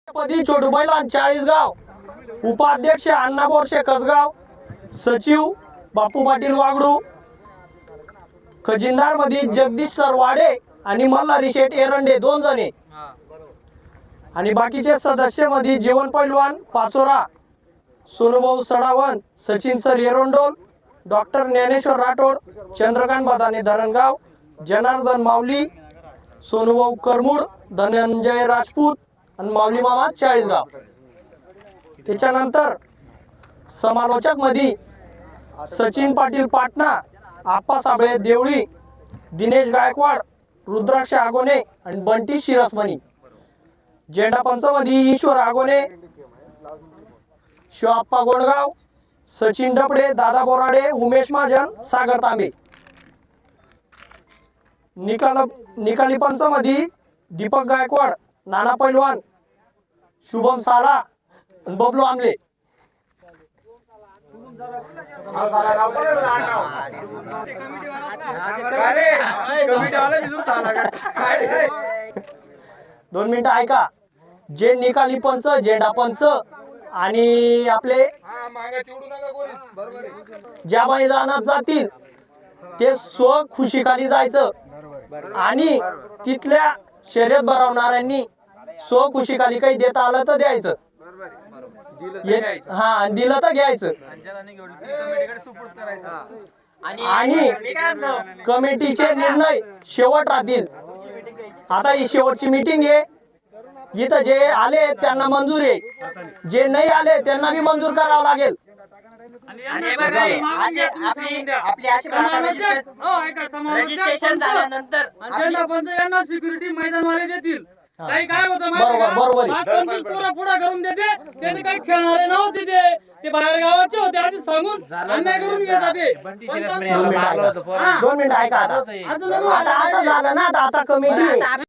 पदी छोटू बैलान 40 गाव, उपाध्यक्ष अण्णा बोरशे कसगाव, सचिव बापू पाटील वागडू, खजिनदार मध्ये जगदीश सर वाडे आणि मल्हारी शेठ एरंडे 2 जणे आणि बाकीचे सदस्य मध्ये जीवन पैलवान पाचोरा, सोनूभाऊ सडावन, सचिन सर एरोंडोल, डॉक्टर ज्ञानेश्वर राठोड, चंद्रकांत बदाने धरणगाव, जनार्दन माऊली, सोनूभाऊ करमुड, धनंजय राजपूत आणि माऊली मामा 40 गाव। त्याच्यानंतर समालोचक मध्ये सचिन पाटील पाटणा, आप्पा साबळे देवळी, दिनेश गायकवाड, रुद्राक्ष आगोने आणि बंटी शिरसमणी। झेंडा पंच मध्ये ईश्वर आगोने, शिवाप्पा गोडगाव, सचिन डपडे, दादा बोराडे, उमेश महाजन, सागर तांबे। निकाली पंच मध्ये दीपक गायकवाड, नाना पैलवान, शुभम साला आणि बबलू आमले। दोन मिनिटं ऐका। जे निकाली पंच, झेंडा पंच आणि आपले ज्या मैदानात जातील ते स्व खुशीखाली जायचं आणि तिथल्या शर्यत भरवणाऱ्यांनी स्व खुशीखाली काही देता आलं तर द्यायचं, हा दिलं तर घ्यायचं आणि कमिटीचे निर्णय शेवट राहतील। आता ही शेवटची मीटिंग आहे, इथं जे आले त्यांना मंजूर आहे, जे नाही आले त्यांना भी मंजूर करावं लागेल। रजिस्ट्रेशन झाल्यानंतर यांना सिक्युरिटी मैदानवाले देतील। काही काय होतं बरोबर पुढे करून देते, त्यांनी काही खेळणारे नव्हते, ते बाहेर गावाचे होते असे सांगून अन्याय करून घेतात ते। 2 मिनिटं ऐका। आता असं झालं ना, आता कमिटी